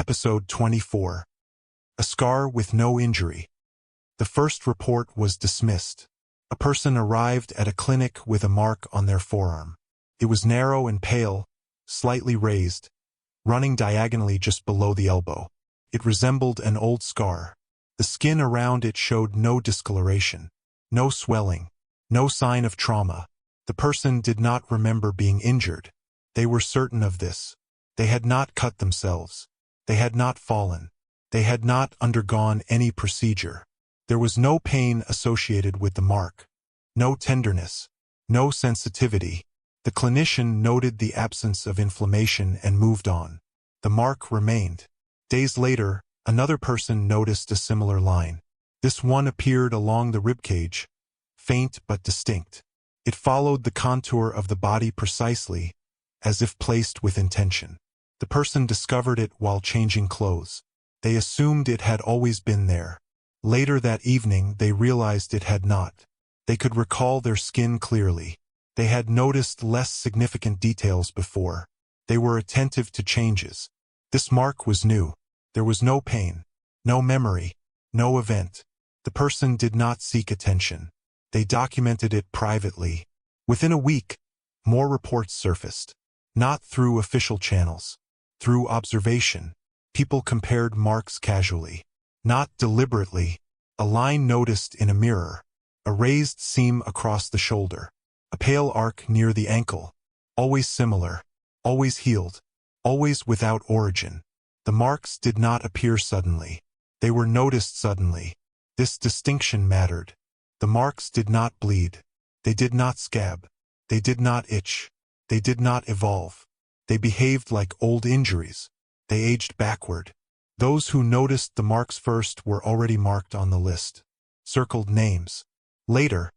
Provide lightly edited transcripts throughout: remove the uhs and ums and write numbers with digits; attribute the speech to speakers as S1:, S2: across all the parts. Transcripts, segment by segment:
S1: Episode 24. A scar with no injury. The first report was dismissed. A person arrived at a clinic with a mark on their forearm. It was narrow and pale, slightly raised, running diagonally just below the elbow. It resembled an old scar. The skin around it showed no discoloration, no swelling, no sign of trauma. The person did not remember being injured. They were certain of this. They had not cut themselves. They had not fallen. They had not undergone any procedure. There was no pain associated with the mark, no tenderness, no sensitivity. The clinician noted the absence of inflammation and moved on. The mark remained. Days later, another person noticed a similar line. This one appeared along the ribcage, faint but distinct. It followed the contour of the body precisely, as if placed with intention. The person discovered it while changing clothes. They assumed it had always been there. Later that evening, they realized it had not. They could recall their skin clearly. They had noticed less significant details before. They were attentive to changes. This mark was new. There was no pain, no memory, no event. The person did not seek attention. They documented it privately. Within a week, more reports surfaced. Not through official channels. Through observation. People compared marks casually. Not deliberately. A line noticed in a mirror. A raised seam across the shoulder. A pale arc near the ankle. Always similar. Always healed. Always without origin. The marks did not appear suddenly. They were noticed suddenly. This distinction mattered. The marks did not bleed. They did not scab. They did not itch. They did not evolve. They behaved like old injuries. They aged backward. Those who noticed the marks first were already marked on the list. Circled names. Later,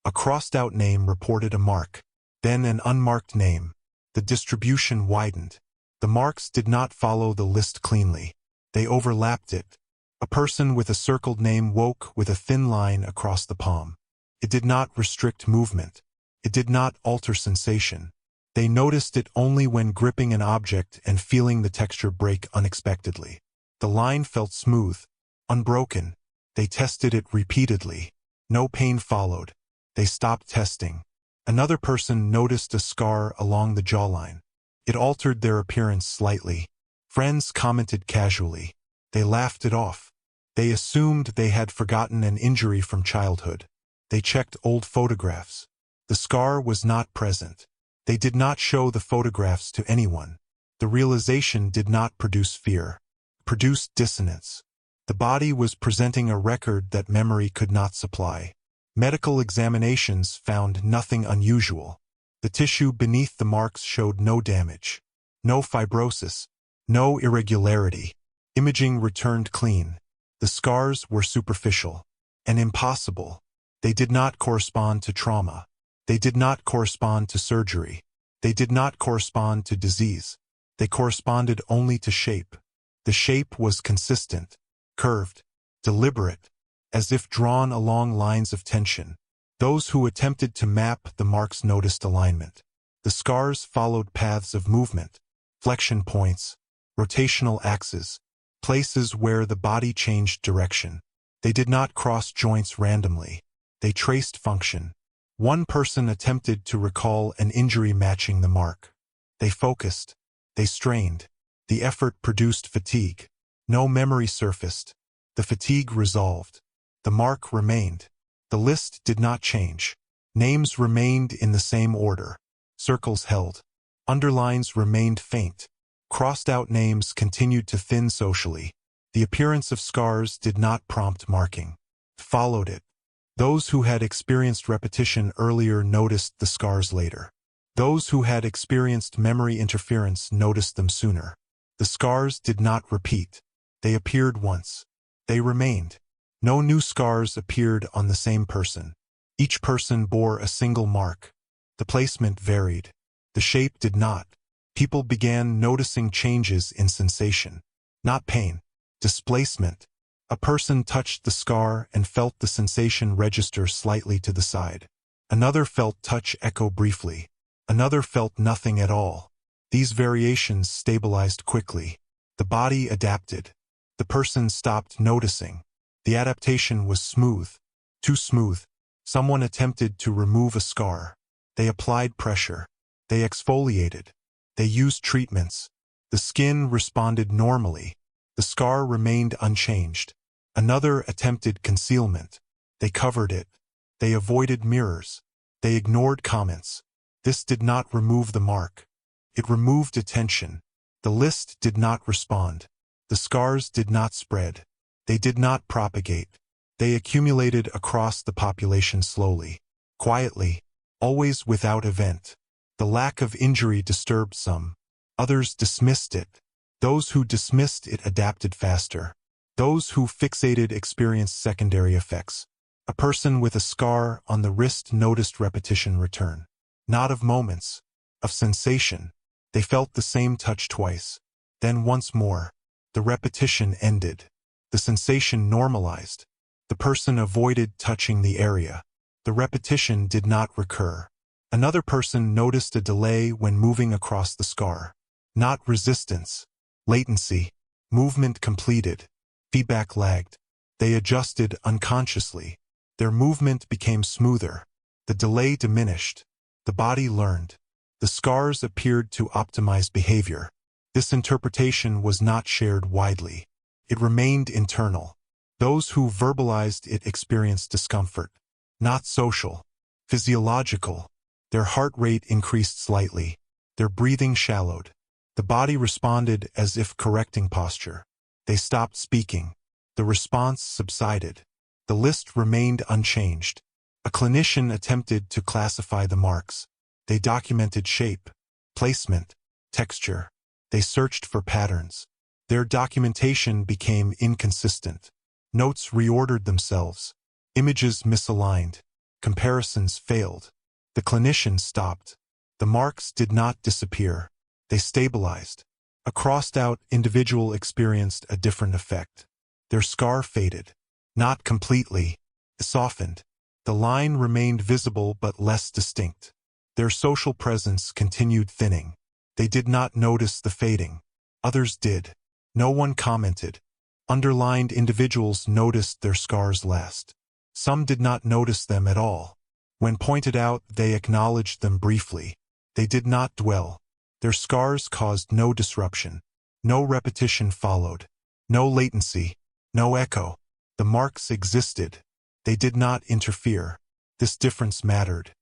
S1: a crossed-out name reported a mark. Then an unmarked name. The distribution widened. The marks did not follow the list cleanly. They overlapped it. A person with a circled name woke with a thin line across the palm. It did not restrict movement. It did not alter sensation. They noticed it only when gripping an object and feeling the texture break unexpectedly. The line felt smooth, unbroken. They tested it repeatedly. No pain followed. They stopped testing. Another person noticed a scar along the jawline. It altered their appearance slightly. Friends commented casually. They laughed it off. They assumed they had forgotten an injury from childhood. They checked old photographs. The scar was not present. They did not show the photographs to anyone. The realization did not produce fear. It produced dissonance. The body was presenting a record that memory could not supply. Medical examinations found nothing unusual. The tissue beneath the marks showed no damage. No fibrosis. No irregularity. Imaging returned clean. The scars were superficial and impossible. They did not correspond to trauma. They did not correspond to surgery. They did not correspond to disease. They corresponded only to shape. The shape was consistent, curved, deliberate, as if drawn along lines of tension. Those who attempted to map the marks noticed alignment. The scars followed paths of movement, flexion points, rotational axes, places where the body changed direction. They did not cross joints randomly. They traced function. One person attempted to recall an injury matching the mark. They focused. They strained. The effort produced fatigue. No memory surfaced. The fatigue resolved. The mark remained. The list did not change. Names remained in the same order. Circles held. Underlines remained faint. Crossed-out names continued to thin socially. The appearance of scars did not prompt marking. Followed it. Those who had experienced repetition earlier noticed the scars later. Those who had experienced memory interference noticed them sooner. The scars did not repeat. They appeared once. They remained. No new scars appeared on the same person. Each person bore a single mark. The placement varied. The shape did not. People began noticing changes in sensation. Not pain. Displacement. A person touched the scar and felt the sensation register slightly to the side. Another felt touch echo briefly. Another felt nothing at all. These variations stabilized quickly. The body adapted. The person stopped noticing. The adaptation was smooth. Too smooth. Someone attempted to remove a scar. They applied pressure. They exfoliated. They used treatments. The skin responded normally. The scar remained unchanged. Another attempted concealment. They covered it. They avoided mirrors. They ignored comments. This did not remove the mark. It removed attention. The list did not respond. The scars did not spread. They did not propagate. They accumulated across the population slowly, quietly, always without event. The lack of injury disturbed some. Others dismissed it. Those who dismissed it adapted faster. Those who fixated experienced secondary effects. A person with a scar on the wrist noticed repetition return. Not of moments, of sensation. They felt the same touch twice. Then once more. The repetition ended. The sensation normalized. The person avoided touching the area. The repetition did not recur. Another person noticed a delay when moving across the scar. Not resistance. Latency. Movement completed. Feedback lagged. They adjusted unconsciously. Their movement became smoother. The delay diminished. The body learned. The scars appeared to optimize behavior. This interpretation was not shared widely. It remained internal. Those who verbalized it experienced discomfort. Not social. Physiological. Their heart rate increased slightly. Their breathing shallowed. The body responded as if correcting posture. They stopped speaking. The response subsided. The list remained unchanged. A clinician attempted to classify the marks. They documented shape, placement, texture. They searched for patterns. Their documentation became inconsistent. Notes reordered themselves. Images misaligned. Comparisons failed. The clinician stopped. The marks did not disappear. They stabilized. A crossed-out individual experienced a different effect. Their scar faded. Not completely. It softened. The line remained visible but less distinct. Their social presence continued thinning. They did not notice the fading. Others did. No one commented. Underlined individuals noticed their scars last. Some did not notice them at all. When pointed out, they acknowledged them briefly. They did not dwell. Their scars caused no disruption. No repetition followed. No latency. No echo. The marks existed. They did not interfere. This difference mattered.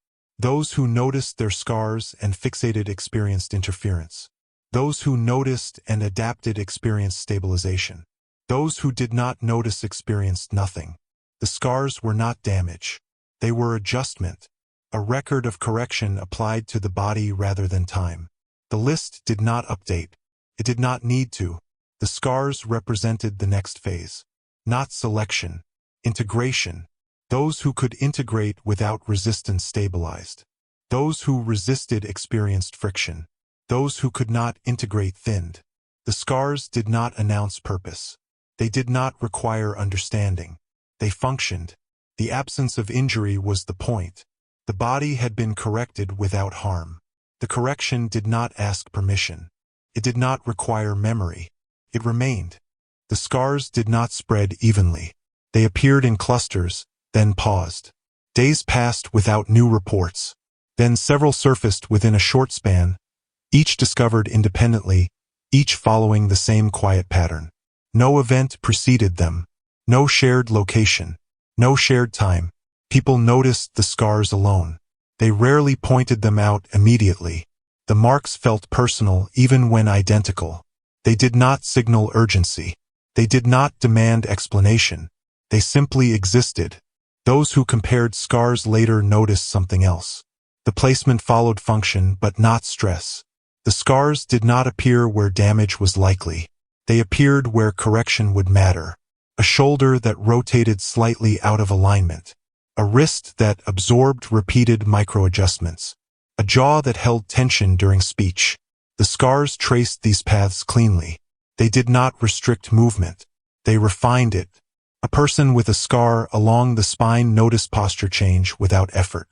S1: Those who noticed their scars and fixated experienced interference. Those who noticed and adapted experienced stabilization. Those who did not notice experienced nothing. The scars were not damage. They were adjustment. A record of correction applied to the body rather than time. The list did not update. It did not need to. The scars represented the next phase. Not selection. Integration. Those who could integrate without resistance stabilized. Those who resisted experienced friction. Those who could not integrate thinned. The scars did not announce purpose. They did not require understanding. They functioned. The absence of injury was the point. The body had been corrected without harm. The correction did not ask permission. It did not require memory. It remained. The scars did not spread evenly. They appeared in clusters, then paused. Days passed without new reports. Then several surfaced within a short span, each discovered independently, each following the same quiet pattern. No event preceded them. No shared location. No shared time. People noticed the scars alone. They rarely pointed them out immediately. The marks felt personal even when identical. They did not signal urgency. They did not demand explanation. They simply existed. Those who compared scars later noticed something else. The placement followed function but not stress. The scars did not appear where damage was likely. They appeared where correction would matter. A shoulder that rotated slightly out of alignment. A wrist that absorbed repeated microadjustments. A jaw that held tension during speech. The scars traced these paths cleanly. They did not restrict movement. They refined it. A person with a scar along the spine noticed posture change without effort.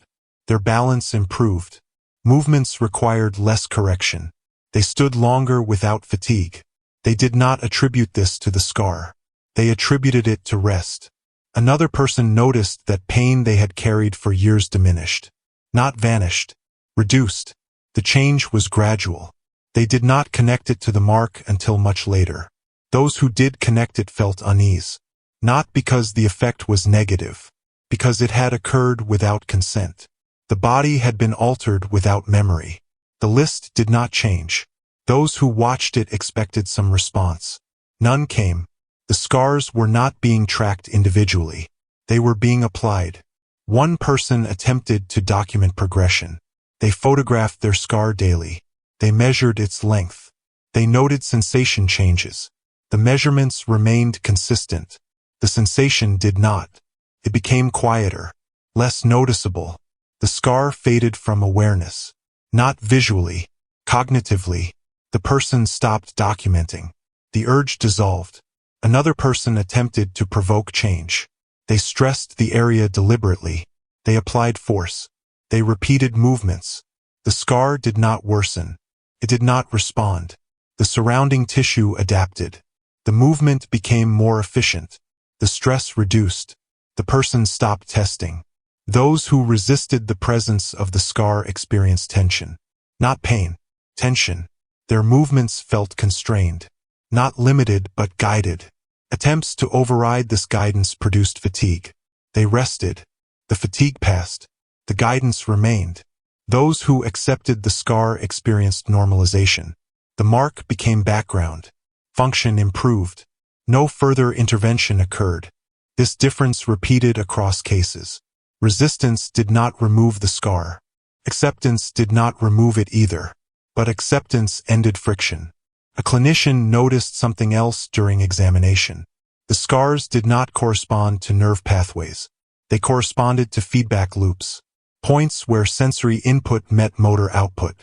S1: Their balance improved. Movements required less correction. They stood longer without fatigue. They did not attribute this to the scar. They attributed it to rest. Another person noticed that pain they had carried for years diminished. Not vanished. Reduced. The change was gradual. They did not connect it to the mark until much later. Those who did connect it felt unease. Not because the effect was negative. Because it had occurred without consent. The body had been altered without memory. The list did not change. Those who watched it expected some response. None came. The scars were not being tracked individually. They were being applied. One person attempted to document progression. They photographed their scar daily. They measured its length. They noted sensation changes. The measurements remained consistent. The sensation did not. It became quieter, less noticeable. The scar faded from awareness. Not visually, cognitively. The person stopped documenting. The urge dissolved. Another person attempted to provoke change. They stressed the area deliberately. They applied force. They repeated movements. The scar did not worsen. It did not respond. The surrounding tissue adapted. The movement became more efficient. The stress reduced. The person stopped testing. Those who resisted the presence of the scar experienced tension. Not pain. Tension. Their movements felt constrained. Not limited but guided. Attempts to override this guidance produced fatigue. They rested. The fatigue passed. The guidance remained. Those who accepted the scar experienced normalization. The mark became background. Function improved. No further intervention occurred. This difference repeated across cases. Resistance did not remove the scar. Acceptance did not remove it either. But acceptance ended friction. A clinician noticed something else during examination. The scars did not correspond to nerve pathways. They corresponded to feedback loops. Points where sensory input met motor output.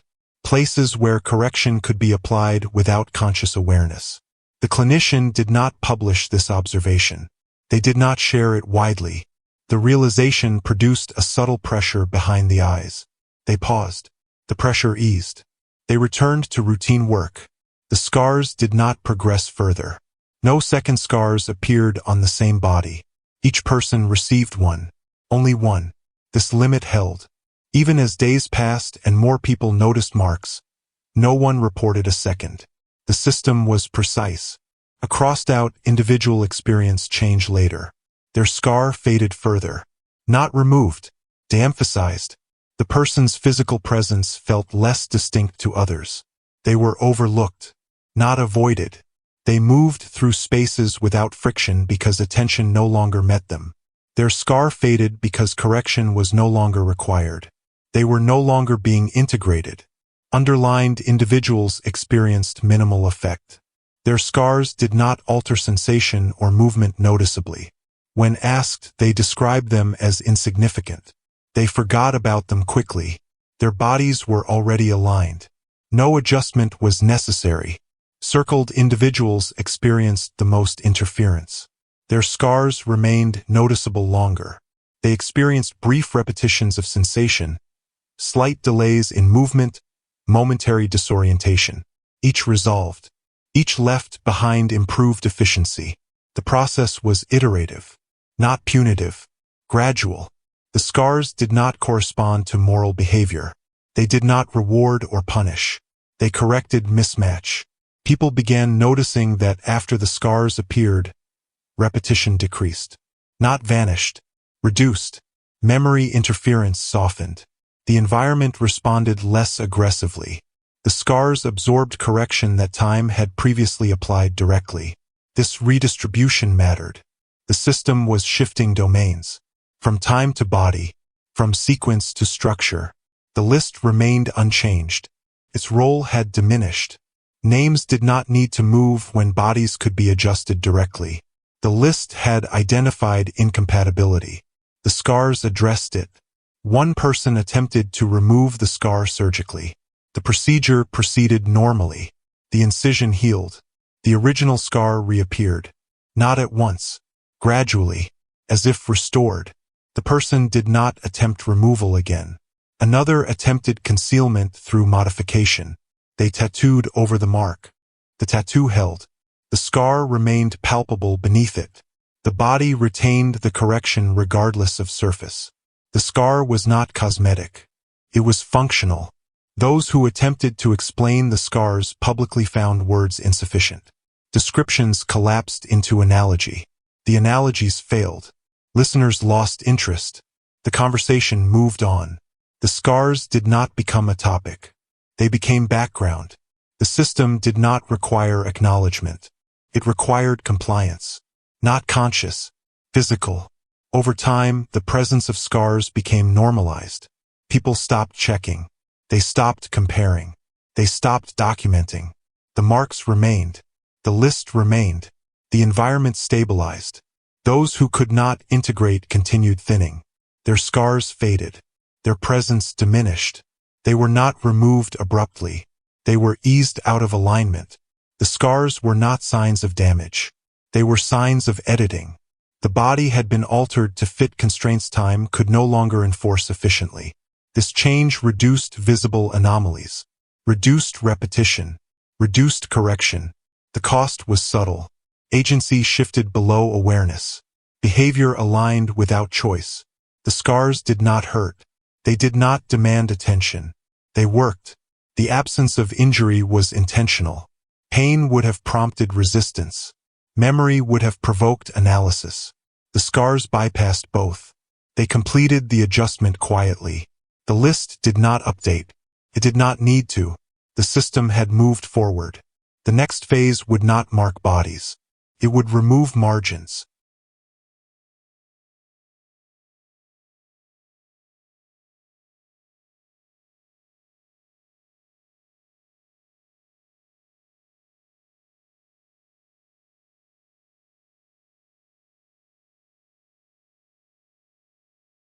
S1: Places where correction could be applied without conscious awareness. The clinician did not publish this observation. They did not share it widely. The realization produced a subtle pressure behind the eyes. They paused. The pressure eased. They returned to routine work. The scars did not progress further. No second scars appeared on the same body. Each person received one. Only one. This limit held. Even as days passed and more people noticed marks, no one reported a second. The system was precise. A crossed-out individual experienced change later. Their scar faded further. Not removed. De-emphasized. The person's physical presence felt less distinct to others. They were overlooked. Not avoided. They moved through spaces without friction because attention no longer met them. Their scar faded because correction was no longer required. They were no longer being integrated. Underlined individuals experienced minimal effect. Their scars did not alter sensation or movement noticeably. When asked, they described them as insignificant. They forgot about them quickly. Their bodies were already aligned. No adjustment was necessary. Circled individuals experienced the most interference. Their scars remained noticeable longer. They experienced brief repetitions of sensation, slight delays in movement, momentary disorientation. Each resolved. Each left behind improved efficiency. The process was iterative, not punitive, gradual. The scars did not correspond to moral behavior. They did not reward or punish. They corrected mismatch. People began noticing that after the scars appeared, repetition decreased. Not vanished. Reduced. Memory interference softened. The environment responded less aggressively. The scars absorbed correction that time had previously applied directly. This redistribution mattered. The system was shifting domains. From time to body. From sequence to structure. The list remained unchanged. Its role had diminished. Names did not need to move when bodies could be adjusted directly. The list had identified incompatibility. The scars addressed it. One person attempted to remove the scar surgically. The procedure proceeded normally. The incision healed. The original scar reappeared. Not at once. Gradually. As if restored. The person did not attempt removal again. Another attempted concealment through modification. They tattooed over the mark. The tattoo held. The scar remained palpable beneath it. The body retained the correction regardless of surface. The scar was not cosmetic. It was functional. Those who attempted to explain the scars publicly found words insufficient. Descriptions collapsed into analogy. The analogies failed. Listeners lost interest. The conversation moved on. The scars did not become a topic. They became background. The system did not require acknowledgement. It required compliance. Not conscious, physical. Over time, the presence of scars became normalized. People stopped checking. They stopped comparing. They stopped documenting. The marks remained. The list remained. The environment stabilized. Those who could not integrate continued thinning. Their scars faded. Their presence diminished. They were not removed abruptly. They were eased out of alignment. The scars were not signs of damage. They were signs of editing. The body had been altered to fit constraints time could no longer enforce efficiently. This change reduced visible anomalies, reduced repetition, reduced correction. The cost was subtle. Agency shifted below awareness. Behavior aligned without choice. The scars did not hurt. They did not demand attention. They worked. The absence of injury was intentional. Pain would have prompted resistance. Memory would have provoked analysis. The scars bypassed both. They completed the adjustment quietly. The list did not update. It did not need to. The system had moved forward. The next phase would not mark bodies. It would remove margins.